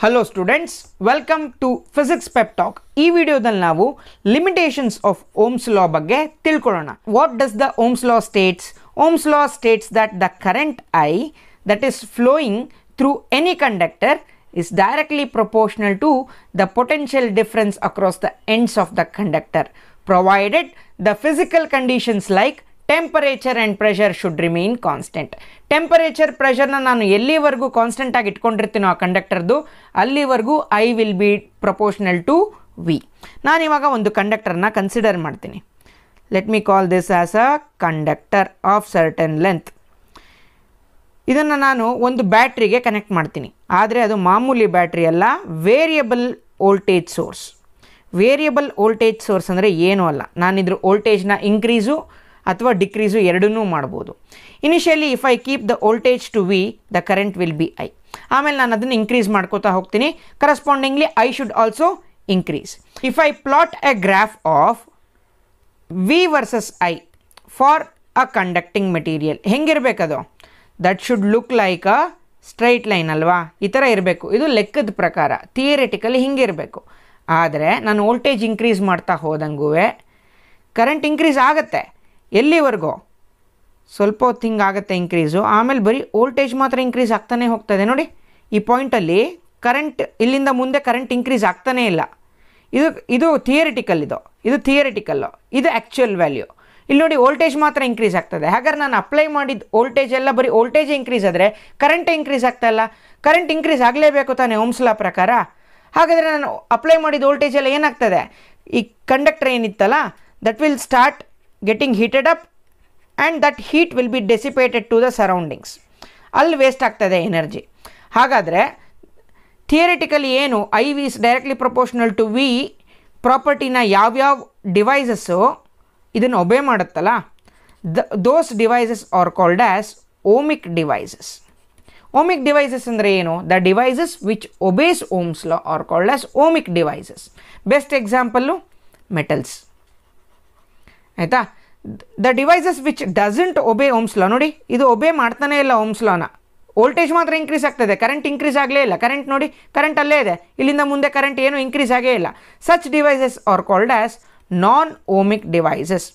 Hello students, welcome to Physics Pep Talk. ಈ ವಿಡಿಯೋದಲ್ಲಿ ನಾವು limitations of Ohm's law ಬಗ್ಗೆ ತಿಳ್ಕೊಳ್ಳೋಣ. What does the Ohm's law states? Ohm's law states that the current I that is flowing through any conductor is directly proportional to the potential difference across the ends of the conductor, provided the physical conditions like temperature and pressure should remain constant. Temperature pressure na ನಾನು ಎಲ್ಲಿವರೆಗೂ constant ಆಗಿ ಇಟ್ಕೊಂಡಿರ್ತೀನೋ ಆ ಕಂಡಕ್ಟರ್ದು ಅಲ್ಲಿವರೆಗೂ I will be proportional to V. ನಾನು ಇವಾಗ ಒಂದು ಕಂಡಕ್ಟರ್ನ consider ಮಾಡ್ತೀನಿ. Let me call this as a conductor of certain length. ಇದನ್ನು ನಾನು ಒಂದು ಬ್ಯಾಟ್ರಿಗೆ ಕನೆಕ್ಟ್ ಮಾಡ್ತೀನಿ, ಆದರೆ ಅದು ಮಾಮೂಲಿ ಬ್ಯಾಟ್ರಿ ಅಲ್ಲ, variable voltage source. Variable voltage source ಅಂದರೆ ಏನೂ ಅಲ್ಲ, ನಾನಿದ್ರ ವೋಲ್ಟೇಜ್ನ ಇಂಕ್ರೀಸು ಅಥವಾ ಡಿಕ್ರೀಸು ಎರಡನ್ನೂ ಮಾಡ್ಬೋದು. Initially if I keep the voltage to V, the current will be I. ಆಮೇಲೆ ನಾನು ಅದನ್ನು ಇಂಕ್ರೀಸ್ ಮಾಡ್ಕೋತಾ ಹೋಗ್ತೀನಿ, correspondingly I should also increase. If I plot a graph of V versus I for a conducting material, ಹೆಂಗಿರಬೇಕದು? That should look like a straight line ಅಲ್ವಾ? ಈ ಥರ ಇರಬೇಕು. ಇದು ಲೆಕ್ಕದ ಪ್ರಕಾರ ಥಿಯರಿಟಿಕಲಿ ಹಿಂಗಿರಬೇಕು. ಆದರೆ ನಾನು ವೋಲ್ಟೇಜ್ ಇಂಕ್ರೀಸ್ ಮಾಡ್ತಾ ಹೋದಂಗೂ ಕರೆಂಟ್ ಇಂಕ್ರೀಸ್ ಆಗುತ್ತೆ. ಎಲ್ಲಿವರೆಗೂ? ಸ್ವಲ್ಪ ಹೊತ್ತು ಹಿಂಗಾಗುತ್ತೆ ಇಂಕ್ರೀಸು, ಆಮೇಲೆ ಬರೀ ವೋಲ್ಟೇಜ್ ಮಾತ್ರ ಇಂಕ್ರೀಸ್ ಆಗ್ತಾನೆ ಹೋಗ್ತದೆ. ನೋಡಿ ಈ ಪಾಯಿಂಟಲ್ಲಿ ಕರೆಂಟ್ ಇಲ್ಲಿಂದ ಮುಂದೆ ಕರೆಂಟ್ ಇಂಕ್ರೀಸ್ ಆಗ್ತಾನೇ ಇಲ್ಲ. ಇದು ಥಿಯರಿಟಿಕಲ್, ಇದು ಥಿಯರಿಟಿಕಲ್ಲು, ಇದು ಆ್ಯಕ್ಚುಯಲ್ ವ್ಯಾಲ್ಯೂ. ಇಲ್ಲಿ ನೋಡಿ ವೋಲ್ಟೇಜ್ ಮಾತ್ರ ಇಂಕ್ರೀಸ್ ಆಗ್ತದೆ. ಹಾಗಾದ್ರೆ ನಾನು ಅಪ್ಲೈ ಮಾಡಿದ ವೋಲ್ಟೇಜ್ ಎಲ್ಲ ಬರೀ ವೋಲ್ಟೇಜೇ ಇಂಕ್ರೀಸ್ ಆದರೆ ಕರೆಂಟೇ ಇಂಕ್ರೀಸ್ ಆಗ್ತಾ ಇಲ್ಲ. ಕರೆಂಟ್ ಇಂಕ್ರೀಸ್ ಆಗಲೇಬೇಕು ತಾನೇ ಓಮ್ಸ್ ಲಾ ಪ್ರಕಾರ. ಹಾಗಾದರೆ ನಾನು ಅಪ್ಲೈ ಮಾಡಿದ ವೋಲ್ಟೇಜ್ ಎಲ್ಲ ಏನಾಗ್ತದೆ? ಈ ಕಂಡಕ್ಟರ್ ಏನಿತ್ತಲ್ಲ, that will start getting heated up and that heat will be dissipated to the surroundings. ಅಲ್ಲಿ ವೇಸ್ಟ್ ಆಗ್ತದೆ ಎನರ್ಜಿ. ಹಾಗಾದರೆ ಥಿಯರಿಟಿಕಲಿ ಏನು I V is directly proportional to V ಪ್ರಾಪರ್ಟಿನ ಯಾವ್ಯಾವ ಡಿವೈಸಸ್ಸು ಇದನ್ನು ಒಬೇ ಮಾಡುತ್ತಲ್ಲ, those devices are called as ohmic devices. Ohmic devices ಅಂದರೆ ಏನು? The devices which obeys Ohm's law are called as ohmic devices. Best example metals, ಆಯಿತಾ? The devices which doesn't obey ohm's ಲಾ, ನೋಡಿ ಇದು ಒಬೇ ಮಾಡ್ತಾನೇ ಇಲ್ಲ Ohm's ಲಾನ. Voltage ಮಾತ್ರ increase ಆಗ್ತದೆ, current increase ಆಗಲೇ ಇಲ್ಲ. ಕರೆಂಟ್ ನೋಡಿ, ಕರೆಂಟ್ ಅಲ್ಲೇ ಇದೆ, ಇಲ್ಲಿಂದ ಮುಂದೆ ಕರೆಂಟ್ ಏನು ಇಂಕ್ರೀಸ್ ಆಗೇ ಇಲ್ಲ. Such devices are called as non ohmic devices.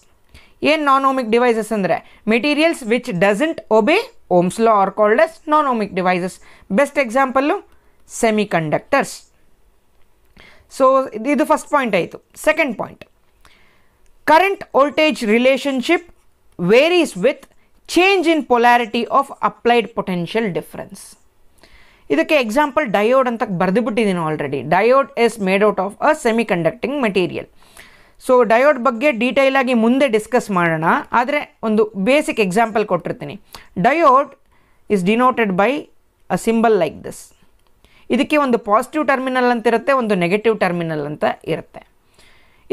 ಏನು ನಾನ್ ಓಮಿಕ್ ಡಿವೈಸಸ್ ಅಂದರೆ materials which doesn't obey ohm's law are called as non ohmic devices. Best example semi conductors. So ಇದು ಫಸ್ಟ್ ಪಾಯಿಂಟ್ ಆಯಿತು. Second point, current voltage relationship varies with change in polarity of applied potential difference. ಇದಕ್ಕೆ example diode ಅಂತ ಬರೆದುಬಿಟ್ಟಿದ್ದೀನಿ already. Diode is made out of a semiconducting material. So diode ಬಗ್ಗೆ ಡೀಟೇಲಾಗಿ ಮುಂದೆ discuss ಮಾಡೋಣ, ಆದರೆ ಒಂದು ಬೇಸಿಕ್ ಎಕ್ಸಾಂಪಲ್ ಕೊಟ್ಟಿರ್ತೀನಿ. Diode is denoted by a symbol like this. ಇದಕ್ಕೆ ಒಂದು ಪಾಸಿಟಿವ್ ಟರ್ಮಿನಲ್ ಅಂತ ಇರುತ್ತೆ, ಒಂದು ನೆಗೆಟಿವ್ ಟರ್ಮಿನಲ್ ಅಂತ ಇರುತ್ತೆ.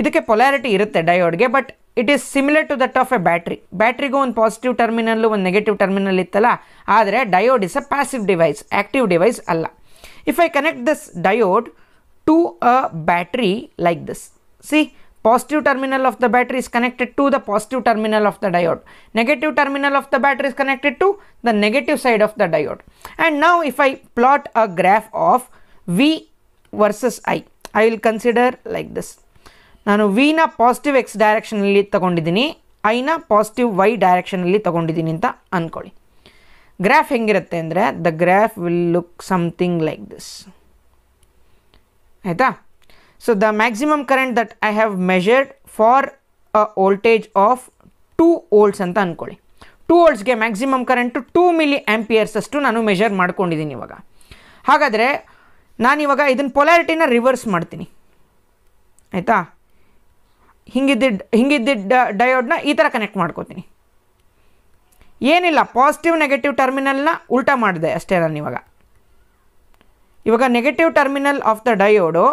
ಇದಕ್ಕೆ ಪೊಲ್ಯಾರಿಟಿ ಇರುತ್ತೆ ಡಯೋಡ್ಗೆ, but it is similar to that of a battery. ಬ್ಯಾಟ್ರಿಗೂ ಒಂದು ಪಾಸಿಟಿವ್ ಟರ್ಮಿನಲ್ಲು ಒಂದು ನೆಗೆಟಿವ್ ಟರ್ಮಿನಲ್ ಇತ್ತಲ್ಲ, ಆದರೆ diode is a passive device, active device ಅಲ್ಲ. If I connect this diode to a battery like this, see positive terminal of the battery is connected to the positive terminal of the diode. Negative terminal of the battery is connected to the negative side of the diode. And now if I plot a graph of V versus I will consider like this. ನಾನು ವಿನ positive X ಡೈರೆಕ್ಷನಲ್ಲಿ ತೊಗೊಂಡಿದ್ದೀನಿ, ಐನ positive Y ಡೈರೆಕ್ಷನಲ್ಲಿ ತೊಗೊಂಡಿದ್ದೀನಿ ಅಂತ ಅಂದ್ಕೊಳ್ಳಿ. Graph ಹೆಂಗಿರುತ್ತೆ ಅಂದರೆ the graph will look something like this, ಆಯಿತಾ? So the maximum current that I have measured for a voltage of 2 volts ಅಂತ ಅಂದ್ಕೊಳ್ಳಿ. 2 ವೋಲ್ಟ್ಸ್ಗೆ ಮ್ಯಾಕ್ಸಿಮಮ್ ಕರೆಂಟು 2 ಮಿಲಿ ಆ್ಯಂಪಿಯರ್ಸ್ ಅಷ್ಟು ನಾನು ಮೆಷರ್ ಮಾಡ್ಕೊಂಡಿದ್ದೀನಿ ಇವಾಗ. ಹಾಗಾದರೆ ನಾನಿವಾಗ ಇದನ್ನು ಪೊಲ್ಯಾರಿಟಿನ ರಿವರ್ಸ್ ಮಾಡ್ತೀನಿ, ಆಯಿತಾ? ಹಿಂಗಿದ್ದ ಡಯೋಡ್ನ ಈ ಥರ ಕನೆಕ್ಟ್ ಮಾಡ್ಕೋತೀನಿ. ಏನಿಲ್ಲ, ಪಾಸಿಟಿವ್ ನೆಗೆಟಿವ್ ಟರ್ಮಿನಲ್ನ ಉಲ್ಟಾ ಮಾಡಿದೆ ಅಷ್ಟೇ ನಾನು ಇವಾಗ negative terminal of the diode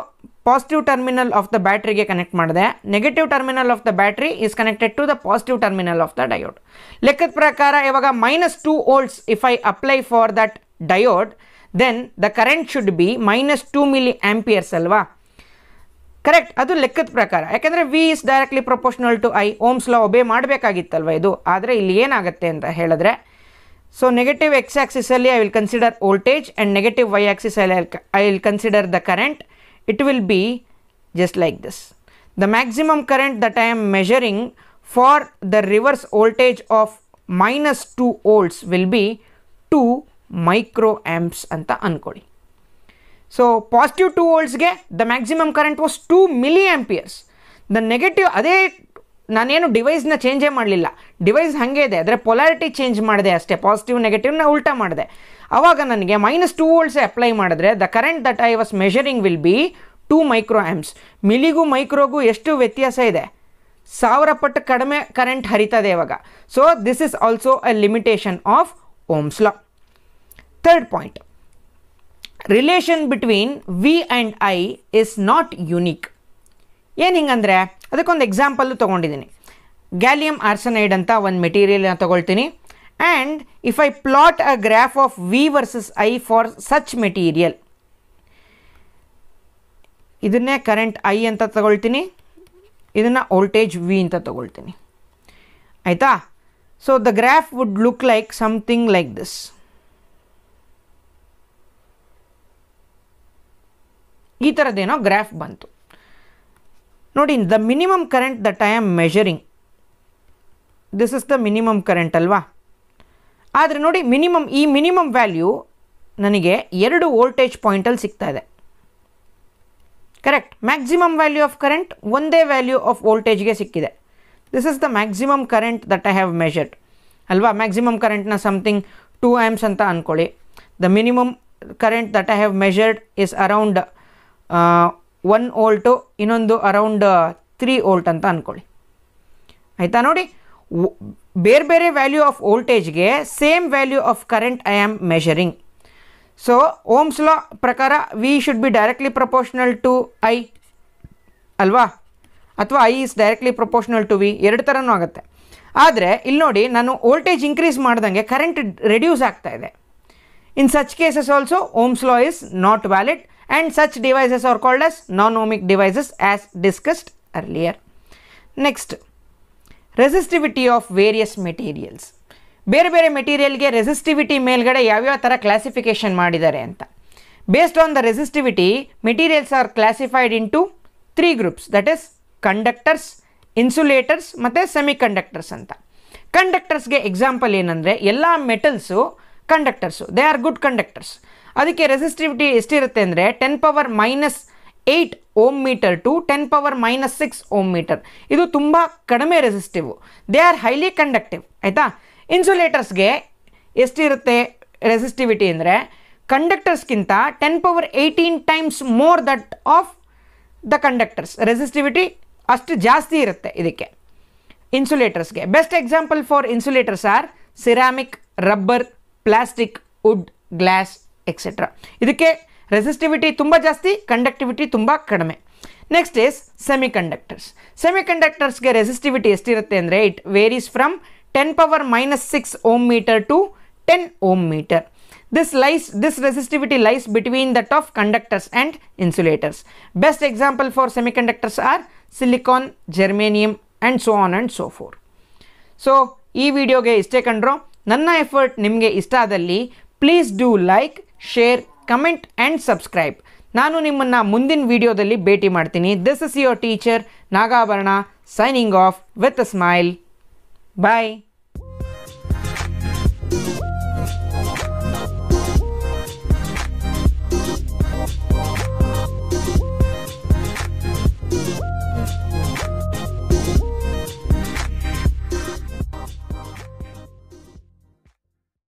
positive terminal of the ಬ್ಯಾಟ್ರಿಗೆ ಕನೆಕ್ಟ್ ಮಾಡಿದೆ. Negative terminal of the battery is connected to the positive terminal of the diode. ಲೆಕ್ಕದ ಪ್ರಕಾರ ಇವಾಗ -2 volts if I apply for that diode, then the current should be -2 milliamperes ಅಲ್ವಾ? Correct, ಅದು ಲೆಕ್ಕದ ಪ್ರಕಾರ. ಯಾಕೆಂದರೆ V is directly proportional to I. Ohm's law obey ಮಾಡಬೇಕಾಗಿತ್ತಲ್ವ ಇದು. ಆದರೆ ಇಲ್ಲಿ ಏನಾಗುತ್ತೆ ಅಂತ ಹೇಳಿದ್ರೆ So negative x-axis ಅಲ್ಲಿ I will consider voltage and negative y-axis I will consider the current. It will be just like this. The maximum current that I am measuring for the reverse voltage of minus 2 volts will be 2 microamps ಅಂತ ಅನ್ಕೊಳ್ಳಿ. So positive 2 volts ಗೆ the maximum current was 2 milliamperes. The negative ಅದೇ ನಾನೇನು ಡಿವೈಸ್ನ ಚೇಂಜೇ ಮಾಡಲಿಲ್ಲ, device ಹಾಗೆ ಇದೆ, ಅದರ polarity change ಮಾಡಿದೆ ಅಷ್ಟೇ, ಪಾಸಿಟಿವ್ ನೆಗೆಟಿವ್ನ ಉಲ್ಟಾ ಮಾಡಿದೆ. ಆವಾಗ ನನಗೆ -2 ವೋಲ್ಟ್ಸೇ ಅಪ್ಲೈ ಮಾಡಿದ್ರೆ the current that I was measuring will be 2 microamps. ಮಿಲಿಗೂ ಮೈಕ್ರೋಗೂ ಎಷ್ಟು ವ್ಯತ್ಯಾಸ ಇದೆ, 1000 ಪಟ್ಟು ಕಡಿಮೆ ಕರೆಂಟ್ ಹರಿತದೆ ಇವಾಗ. So this is also a limitation of ohm's law. Third point, relation between V and I is not unique. ಏನು ಹಿಂಗಂದರೆ ಅದಕ್ಕೊಂದು ಎಕ್ಸಾಂಪಲ್ಲು ತೊಗೊಂಡಿದ್ದೀನಿ. ಗ್ಯಾಲಿಯಮ್ ಆರ್ಸನೈಡ್ ಅಂತ ಒಂದು ಮೆಟೀರಿಯಲ್ನ ತೊಗೊಳ್ತೀನಿ and if I plot a graph of V versus I for such material, ಇದನ್ನೇ current I ಅಂತ ತಗೊಳ್ತೀನಿ, ಇದನ್ನು ವೋಲ್ಟೇಜ್ ವಿ ಅಂತ ತಗೊಳ್ತೀನಿ, ಆಯಿತಾ. So the graph would look like something like this. ಈ ಥರದ್ದೇನೋ ಗ್ರಾಫ್ ಬಂತು ನೋಡಿ. The minimum current that I am measuring, this is the minimum current ಅಲ್ವಾ. ಆದರೆ ನೋಡಿ ಈ ಮಿನಿಮಮ್ ವ್ಯಾಲ್ಯೂ ನನಗೆ 2 ವೋಲ್ಟೇಜ್ ಪಾಯಿಂಟಲ್ಲಿ ಸಿಗ್ತಾ ಇದೆ, correct. Maximum value of current ಒಂದೇ ವ್ಯಾಲ್ಯೂ ಆಫ್ ವೋಲ್ಟೇಜ್ಗೆ ಸಿಕ್ಕಿದೆ. This is the maximum current that I have measured ಅಲ್ವಾ. ಮ್ಯಾಕ್ಸಿಮಮ್ ಕರೆಂಟ್ನ ಸಮಥಿಂಗ್ 2 ಆ್ಯಂಪ್ಸ್ ಅಂತ ಅಂದ್ಕೊಳ್ಳಿ. The minimum current that I have measured is around 1 volt, ಇನ್ನೊಂದು ಅರೌಂಡ್ 3 ವೋಲ್ಟ್ ಅಂತ ಅಂದ್ಕೊಳ್ಳಿ, ಆಯಿತಾ. ನೋಡಿ ಬೇರೆ ಬೇರೆ ವ್ಯಾಲ್ಯೂ ಆಫ್ ವೋಲ್ಟೇಜ್ಗೆ same value of current I am measuring. So ohm's law ಪ್ರಕಾರ V should be directly proportional to I ಅಲ್ವಾ, ಅಥವಾ I is directly proportional to V, ಎರಡು ಥರನೂ ಆಗುತ್ತೆ. ಆದರೆ ಇಲ್ಲಿ ನೋಡಿ ನಾನು ವೋಲ್ಟೇಜ್ ಇನ್ಕ್ರೀಸ್ ಮಾಡ್ದಂಗೆ ಕರೆಂಟ್ ರೆಡ್ಯೂಸ್ ಆಗ್ತಾ ಇದೆ. In such cases also ohm's law is not valid and such devices are called as non-ohmic devices as discussed earlier. Next, resistivity of various materials. ಬೇರೆ ಬೇರೆ ಮೆಟೀರಿಯಲ್ಗೆ ರೆಸಿಸ್ಟಿವಿಟಿ ಮೇಲ್ಗಡೆ ಯಾವ್ಯಾವ ಥರ ಕ್ಲಾಸಿಫಿಕೇಷನ್ ಮಾಡಿದ್ದಾರೆ ಅಂತ. Based on the resistivity materials are classified into 3 groups, that is conductors, insulators ಮತ್ತು semiconductors ಅಂತ. ಕಂಡಕ್ಟರ್ಸ್ಗೆ ಎಕ್ಸಾಂಪಲ್ ಏನಂದರೆ ಎಲ್ಲ metals conductors, they are good conductors. ಅದಕ್ಕೆ ರೆಸಿಸ್ಟಿವಿಟಿ ಎಷ್ಟಿರುತ್ತೆ ಅಂದರೆ 10⁻⁸ ohm metre to 10⁻⁶ ohm meter. ಇದು ತುಂಬ ಕಡಿಮೆ resistive, they are highly conductive, ಆಯಿತಾ. ಇನ್ಸುಲೇಟರ್ಸ್ಗೆ ಎಷ್ಟಿರುತ್ತೆ ರೆಸಿಸ್ಟಿವಿಟಿ ಅಂದರೆ ಕಂಡಕ್ಟರ್ಸ್ಗಿಂತ 10⁻18 times more that of the conductors. Resistivity ಅಷ್ಟು ಜಾಸ್ತಿ ಇರುತ್ತೆ ಇದಕ್ಕೆ ಇನ್ಸುಲೇಟರ್ಸ್ಗೆ. Best example for insulators are ceramic, rubber, plastic, wood, glass etcetera. ಇದಕ್ಕೆ ರೆಸಿಸ್ಟಿವಿಟಿ ತುಂಬ ಜಾಸ್ತಿ, ಕಂಡಕ್ಟಿವಿಟಿ ತುಂಬ ಕಡಿಮೆ. Next is semiconductors. ಸೆಮಿಕಂಡಕ್ಟರ್ಸ್ಗೆ ರೆಸಿಸ್ಟಿವಿಟಿ ಎಷ್ಟಿರುತ್ತೆ ಅಂದರೆ it varies from 10⁻⁶ ohm metre to 10 ohm metre. This resistivity lies between that of conductors and insulators. Best example for semiconductors are silicon, germanium and so on and so forth. So ಈ ವಿಡಿಯೋಗೆ ಇಷ್ಟೇ ಕಂಡ್ರೋ. ನನ್ನ effort ನಿಮಗೆ ಇಷ್ಟ ಆದಲ್ಲಿ please do like, share, comment and subscribe. ನಾನು ನಿಮ್ಮನ್ನು ಮುಂದಿನ ವಿಡಿಯೋದಲ್ಲಿ ಭೇಟಿ ಮಾಡ್ತೀನಿ. This is your teacher Nagabharana signing off with a smile. Bye.